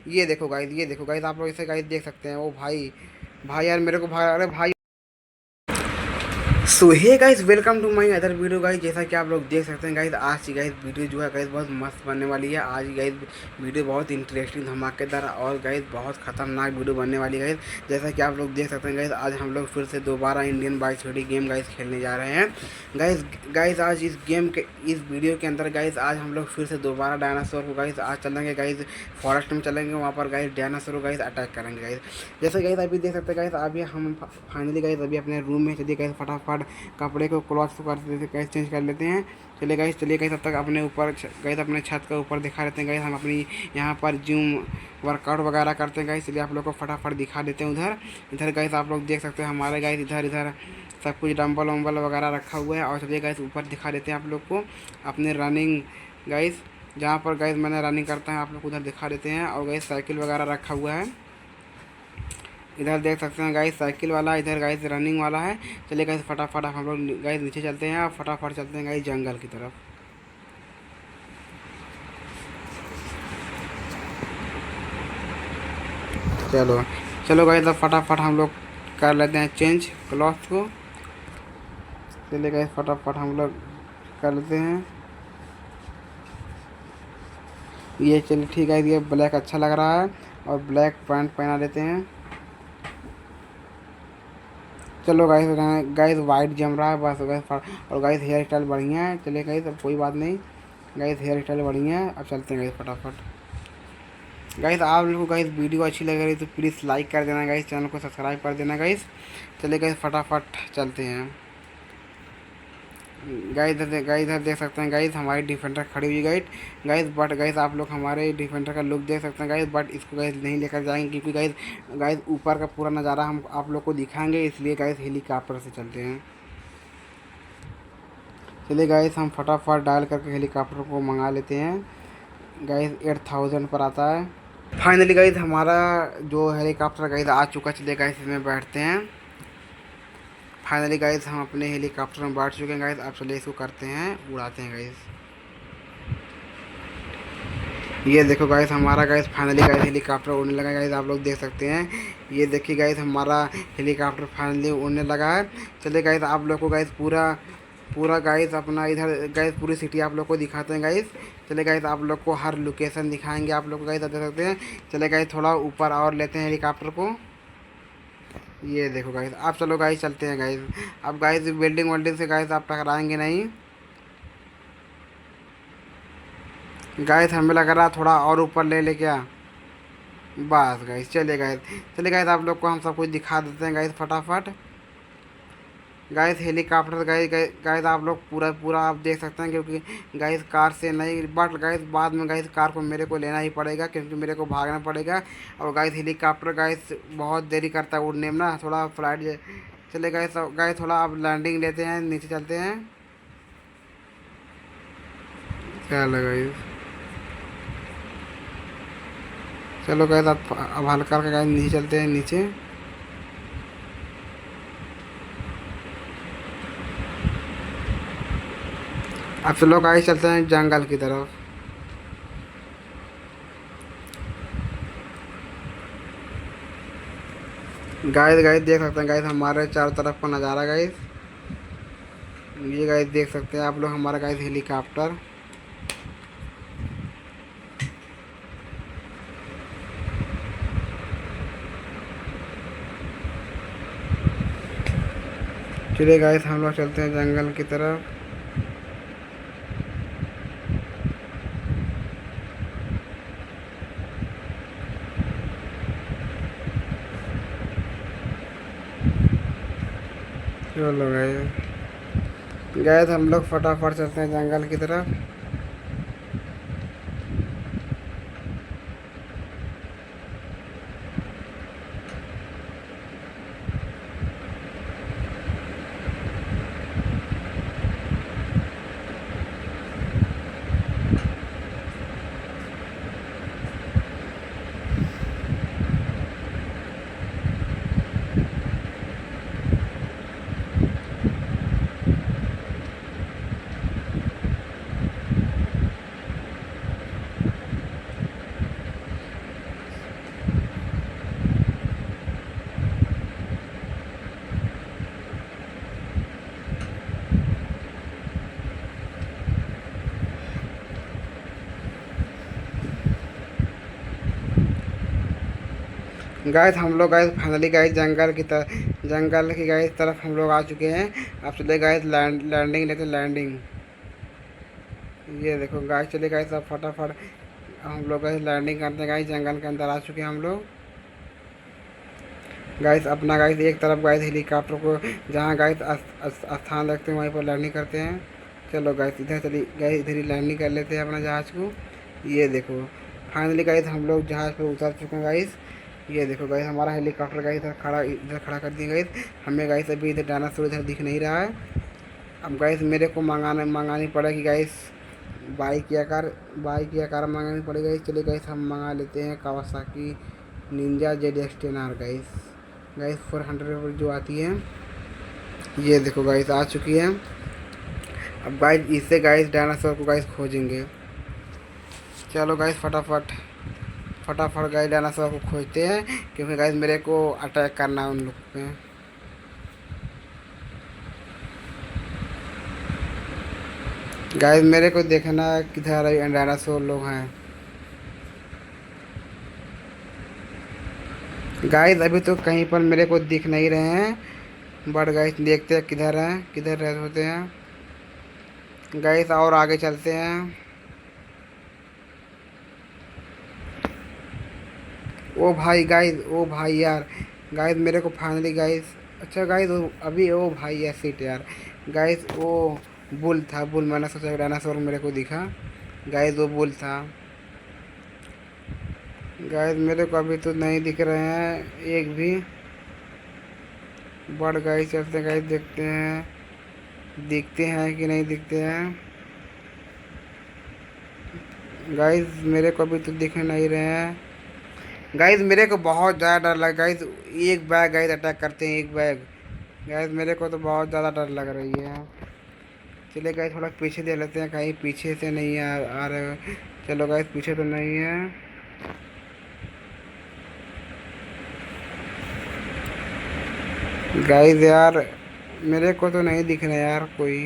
ये देखो गाइस, आप लोग इसे गाइस देख सकते हैं। ओ भाई, भाई यार मेरे को भाई, अरे भाई। So hey guys, welcome to my other video guys. जैसा कि आप लोग देख सकते हैं गाइस, आज की गाइस वीडियो जो है गाइस बहुत मस्त बनने वाली है। आज की गाइस वीडियो बहुत इंटरेस्टिंग, धमाकेदार और गाइस बहुत खतरनाक वीडियो बनने वाली है गाइस। जैसा कि आप लोग देख सकते हैं गाइस, आज हम लोग फिर से दोबारा Indian bike theory game guys खेलने जा रहे हैं गाइस। गाइस आज इस गेम के इस वीडियो के अंदर गाइस, आज हम लोग फिर से दोबारा डायनासोर को गाइस आज चलेंगे गाइस, फॉरेस्ट में चलेंगे। वहाँ पर गाइस डायनासोर को गाइस अटैक करेंगे गाइस। जैसे गाइस अभी देख सकते हैं गाइस, अभी हम फाइनली गाइस अभी अपने रूम में, चलिए गाइस फटाफट कपड़े को क्लॉथ को कर देते गाइस, चेंज कर लेते हैं। चलिए गाइस तब तक अपने ऊपर गाइस अपने छत के ऊपर दिखा देते हैं गाइस। हम अपनी यहाँ पर जिम वर्कआउट वगैरह करते हैं गाइस। चलिए आप लोग को फटाफट दिखा देते हैं उधर। इधर गाइस आप लोग देख सकते हैं हमारे गाइस इधर इधर सब कुछ डंबल वम्बल वगैरह रखा हुआ है। और चलिए गाइस ऊपर दिखा देते हैं आप लोग को अपने रनिंग गाइस, जहाँ पर गाइस मैंने रनिंग करता है आप लोग उधर दिखा देते हैं। और गाइस साइकिल वगैरह रखा हुआ है, इधर देख सकते हैं गाइस साइकिल वाला, इधर गाइस रनिंग वाला है। चलिए गाइस फटाफट हम लोग गाइस नीचे चलते हैं और फटाफट चलते हैं गाइस जंगल की तरफ। चलो चलो गाइस अब फटाफट हम लोग कर लेते हैं चेंज क्लॉथ को। चलिए गाइस फटाफट हम लोग कर लेते हैं ये। चलिए ठीक है, ये ब्लैक अच्छा लग रहा है और ब्लैक पैंट पहना देते हैं। चलो गाइस गाइस वाइट जम रहा है बस गाइस। और गाइस हेयर स्टाइल बढ़िया है। चलिए गाइस अब कोई बात नहीं, गाइस हेयर स्टाइल बढ़िया है। अब चलते हैं गाइस फटाफट। गाइस आप लोगों को गाइस वीडियो अच्छी लग रही तो प्लीज़ लाइक कर देना गाइस, चैनल को सब्सक्राइब कर देना गाइस। चलिए गाइस फटाफट चलते हैं गाइस इधर देख सकते हैं गाइस हमारी डिफेंडर खड़ी हुई गाइस। बट गाइस आप लोग हमारे डिफेंडर का लुक देख सकते हैं गाइस। बट इसको गाइस नहीं लेकर जाएंगे क्योंकि गाइस गाइस ऊपर का पूरा नज़ारा हम आप लोग को दिखाएंगे, इसलिए गाइस हेलीकॉप्टर से चलते हैं। चलिए गाइस हम फटाफट डायल करके हेलीकॉप्टर को मंगा लेते हैं गाइस। 8000 पर आता है। फाइनली गाइस हमारा जो हेलीकॉप्टर गाइस आ चुका। चलिए गाइस इसमें बैठते हैं। फाइनली गाइस हम अपने हेलीकॉप्टर में बैठ चुके हैं गाइस। अब चलिए इसको करते हैं, उड़ाते हैं गाइस। ये देखो गाइस हमारा गाइस फाइनली गाइस हेलीकॉप्टर उड़ने लगा गाइस, आप लोग देख सकते हैं। ये देखिए गाइस हमारा हेलीकॉप्टर फाइनली उड़ने लगा है। चलिए गाइस आप लोग को गाइस पूरा पूरा गाइस अपना इधर गाइस पूरी सिटी आप लोग को दिखाते हैं गाइस। चले गाइस आप लोग को हर लोकेशन दिखाएंगे आप लोग को गाइस, देख सकते हैं। चले गाइस थोड़ा ऊपर और लेते हैं हेलीकॉप्टर को। ये देखो गाइस, अब चलो गाइस चलते हैं गाइस। अब गाइस बिल्डिंग वेल्डिंग से गाइस आप टकराएंगे नहीं गाइस। हमें लग रहा थोड़ा और ऊपर ले ले क्या, बस गाइस। चलिए गाइस आप लोग को हम सब कुछ दिखा देते हैं गाइस फटाफट। गाइस हेलीकॉप्टर गाइस गाइस आप लोग पूरा पूरा आप देख सकते हैं, क्योंकि गाइस कार से नहीं, बट गाइस बाद में गाइस कार को मेरे को लेना ही पड़ेगा क्योंकि मेरे को भागना पड़ेगा। और गाइस हेलीकॉप्टर गाइस बहुत देरी करता है उड़ने में ना, थोड़ा फ्लाइट। चले गाइस गाइस थोड़ा अब लैंडिंग लेते हैं, नीचे चलते हैं। चलो गाइस, चलो गाइस अब हल्का हल्का गाइस नीचे चलते हैं नीचे। अब चलो गाइस चलते हैं जंगल की तरफ। गाइस गाइस देख सकते हैं गाइस हमारे चारों तरफ का नज़ारा गाइस। ये गाइस देख सकते हैं आप लोग हमारा गाइस हेलीकॉप्टर। चलिए गाइस हम लोग चलते हैं जंगल की तरफ। चलो गाइस गाइस हम लोग फटाफट चलते हैं जंगल की तरफ। गाइस हम लोग गाइस फाइनली गाइस जंगल की गाइस तरफ हम लोग आ चुके हैं। अब चले गाइस लैंडिंग लेते लैंडिंग। ये देखो गाइस चले गाइस अब फटाफट हम लोग गाइस लैंडिंग करते हैं। गाइस जंगल के अंदर आ चुके हैं हम लोग। गाइस अपना गाइस एक तरफ गाइस हेलीकॉप्टर को जहाँ गाइस स्थान रखते हैं वहीं पर लैंडिंग करते हैं। चलो गाइस इधर चली गाइस इधर ही लैंडिंग कर लेते हैं अपना जहाज़ को। ये देखो फाइनली गाइस हम लोग जहाज़ पर उतर चुके हैं गाइस। ये देखो गाइस हमारा हेलीकॉप्टर गाइस इधर खड़ा कर दिया गाइस। हमें गाइस अभी इधर डायनासोर इधर दिख नहीं रहा है। अब गाइस मेरे को मंगानी पड़ेगी गाइस बाइक या कार मंगानी पड़ेगी गाइस। चलिए गाइस हम मंगा लेते हैं Kawasaki Ninja ZX-10R guys. Guys 400 जो आती है। ये देखो गाइस आ चुकी है। अब गाइस इससे गाइस डायनासोर को गाइस खोजेंगे। चलो गाइस फटाफट गाइस डायनासोर को खोजते हैं क्योंकि गाइस मेरे को अटैक करना है उन लोग पे। गाइस मेरे को देखना है किधर डायनासोर लोग हैं। गाइस अभी तो कहीं पर मेरे को दिख नहीं रहे हैं बट गाइस देखते हैं किधर हैं किधर रह होते हैं। गाइस और आगे चलते हैं। ओ भाई गाइस ओ भाई यार गाइस मेरे को फाइनली गाइस अच्छा गाइस अभी ओ भाई यार सीट यार। गाइस वो बुल था बुल मैंने सोचा डायनासोर मेरे को दिखा। गाइस वो बुल था। गाइस मेरे को अभी तो नहीं दिख रहे हैं एक भी। बट गाइस चलते हैं गाइस देखते हैं दिखते हैं कि नहीं दिखते हैं। गाइस मेरे को अभी तो दिख नहीं रहे हैं। गाइस मेरे को बहुत ज़्यादा डर लगा गाइस। एक बैग गाइस अटैक करते हैं एक बैग। गाइस मेरे को तो बहुत ज़्यादा डर लग रही है। चलिए गाइस थोड़ा पीछे दे लेते हैं कहीं पीछे से नहीं आ रहे हो। चलो गाइस पीछे तो नहीं है। गाइस यार मेरे को तो नहीं दिख रहा यार कोई।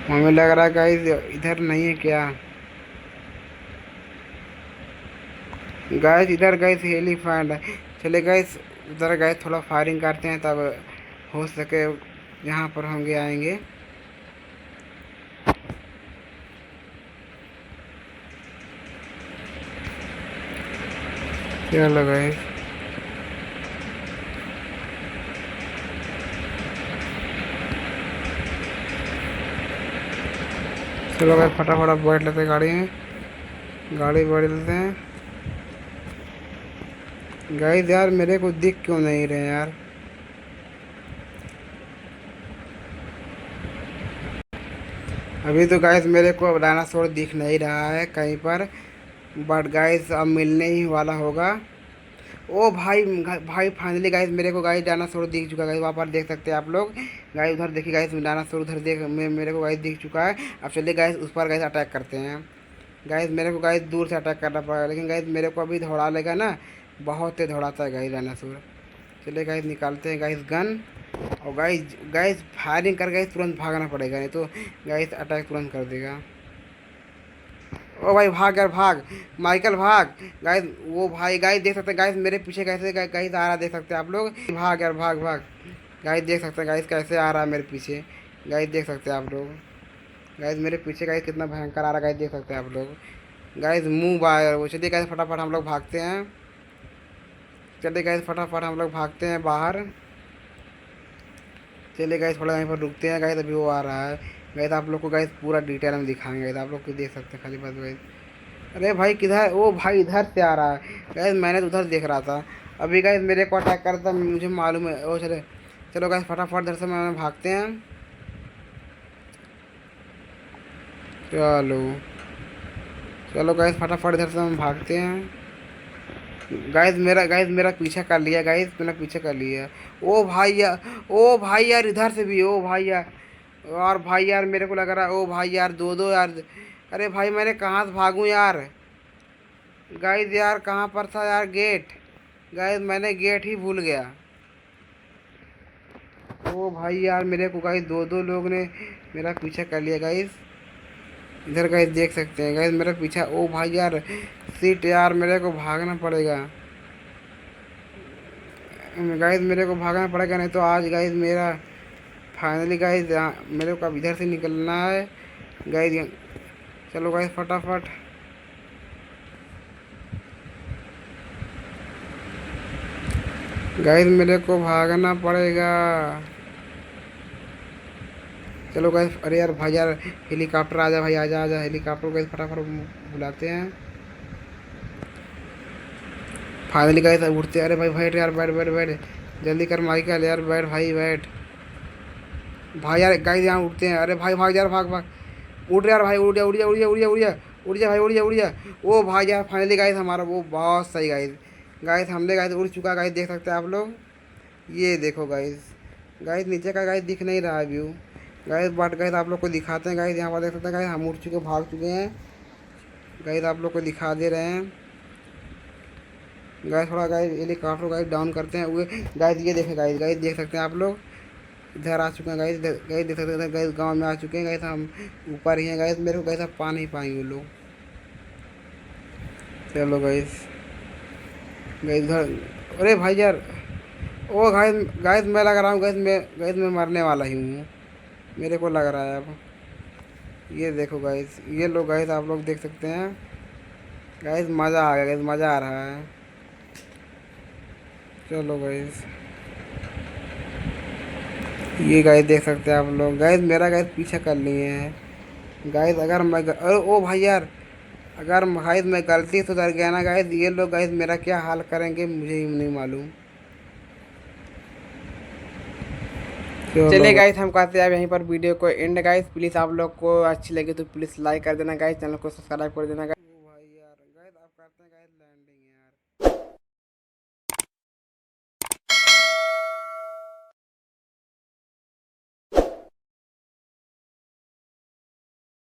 हमें लग रहा है गाइस इधर नहीं है क्या। गाइस इधर गाइस एलिफेंट है। चले गाइस उधर गाइस थोड़ा फायरिंग करते हैं तब हो सके यहाँ पर होंगे आएंगे। चलो गाइस चलो गाइस फटाफट बैठ लेते हैं गाड़ी बैठ लेते हैं। गाइस यार मेरे को दिख क्यों नहीं रहे यार। अभी तो गाइस मेरे को डायनासोर दिख नहीं रहा है कहीं पर। बट गाइस अब मिलने ही वाला होगा। ओ भाई भाई फाइनली गाइस मेरे को गाइस डायनासोर दिख चुका है गाइस। वहाँ पर देख सकते हैं आप लोग। गाइस उधर देखिए गाइस डायनासोर उधर मेरे को गाइस दिख चुका है। अब चलिए गाइस उस पर गाइस अटैक करते हैं। गाइस मेरे को गाइस दूर से अटैक करना पड़ेगा लेकिन गाइस मेरे को अभी दौड़ा लेगा ना। बहुत तेज दौड़ाता है गाइस डायनासोर। चलिए गाइस निकालते हैं गाइस गन। और गाइस गाइस फायरिंग कर गाइस तुरंत भागना पड़ेगा नहीं तो गाइस अटैक तुरंत कर देगा। ओ भाई भाग यार भाग माइकल भाग। गाइस वो भाई गाइस देख सकते हैं गाइस मेरे पीछे कैसे गाइस आ रहा देख सकते हैं आप लोग। भाग यार भाग भाग। गाइस देख सकते हैं गाइस कैसे आ रहा है मेरे पीछे। गाइस देख सकते हैं आप लोग। गाइस मेरे पीछे गाइस कितना भयंकर आ रहा है गाइस देख सकते हैं आप लोग। गाइस मुंह बाहर वो चलिए गाइस फटाफट हम लोग भागते हैं। चलिए गाइस फटाफट हम लोग भागते हैं बाहर। चलिए गाइस थोड़ा यहीं पर रुकते हैं गाइस अभी वो आ रहा है। गाइस आप लोग को गाइस पूरा डिटेल में दिखाएंगे गाइस आप लोग को देख सकते हैं खाली बात गाइस। अरे भाई किधर ओ भाई इधर से आ रहा है। गाइस मैंने तो उधर देख रहा था। अभी गाइस मेरे को अटैक कर था मुझे मालूम है ओ चले। चलो गाइस फटाफट इधर से मैं भागते हैं। चलो चलो गाइस फटाफट इधर से हम भागते हैं। गाइस मेरा पीछा कर लिया गाइस मेरा पीछा कर लिया। ओ भाई यार ओ भाई यार इधर से भी ओ भाई यार। और भाई यार मेरे को लग रहा है ओ भाई यार दो दो यार। अरे भाई मैंने कहाँ से भागूं यार। गाइस यार कहाँ पर था यार गेट। गाइस मैंने गेट ही भूल गया। ओ भाई यार मेरे को गाइस दो दो लोग ने मेरा पीछा कर लिया गाइस। इधर गाइस देख सकते हैं गाइस मेरे पीछे। ओ भाई यार सीट यार, मेरे को भागना पड़ेगा गाइस, मेरे को भागना पड़ेगा, नहीं तो आज गाइस मेरा फाइनली गाइस मेरे को अब इधर से निकलना है गाइस। चलो गाइस फटाफट। गाइस मेरे को भागना पड़ेगा। चलो गाइस, अरे यार भाई यार हेलीकॉप्टर आजा भाई, आजा आजा हेलीकॉप्टर गाइस, फटाफट बुलाते हैं। फाइनली गाइस उठते, अरे भाई बैठ यार, बैठ बैठ बैठ, जल्दी कर माइकल यार, बैठ भाई बैठ। भाई यार गाइस यहाँ उठते हैं, अरे भाई भाग यार, भाग भाग, उठ यार भाई, उड़ जा उड़ जा उड़ जा उड़ जा उड़ जा उड़ जा भाई, उड़ जा उड़ जा। ओ भाई यार फाइनली गाइस हमारा वो बहुत सही गाइस, गाइस हमने गाइस उड़ चुका गाइस, देख सकते हैं आप लोग। ये देखो गाइस, गाइस नीचे का गाइस दिख नहीं रहा है व्यू गाइस, बट गाइस आप लोग को दिखाते हैं गाइस। यहाँ पर देख सकते हैं गाइस हम उड़ चुके, भाग चुके हैं गाइस, आप लोग को दिखा दे रहे हैं गाइस। थोड़ा गाइस हेलीकॉप्टर गाइस डाउन करते हैं वो गाइस। ये देखें गाइस, गाइस देख सकते हैं आप लोग, इधर आ चुके हैं गाइस, गाइस देख सकते हैं गाइस, गांव में आ चुके हैं गाइस, हम ऊपर ही हैं गाइस। मेरे को गाइस अब पा नहीं पाएंगे वो लोग। चलो गाइस, गाइस घर, अरे भाई यार, ओ गाइस, गाइस मैं लग रहा हूँ गाइस, मैं मरने वाला ही हूँ, मेरे को लग रहा है अब। ये देखो गाइस, ये लोग गाइस आप लोग देख सकते हैं गाइस, मज़ा आ गया गाइस, मज़ा आ रहा है। चलो गाइस, ये गाइस देख सकते हैं आप लोग, गाइस मेरा गाइस पीछा कर लिए हैं गाइस। अगर मैं अरे ओ भाई यार, अगर भाई मैं गलती से उधर गया ना गाइस, ये लोग गाइस मेरा क्या हाल करेंगे मुझे ही नहीं मालूम। चलिए गाइस, हम कहते हैं अब यहीं पर वीडियो को एंड गाइस। प्लीज़ आप लोग को अच्छी लगी तो प्लीज़ लाइक कर देना गाइस, चैनल को सब्सक्राइब कर देना गाइस।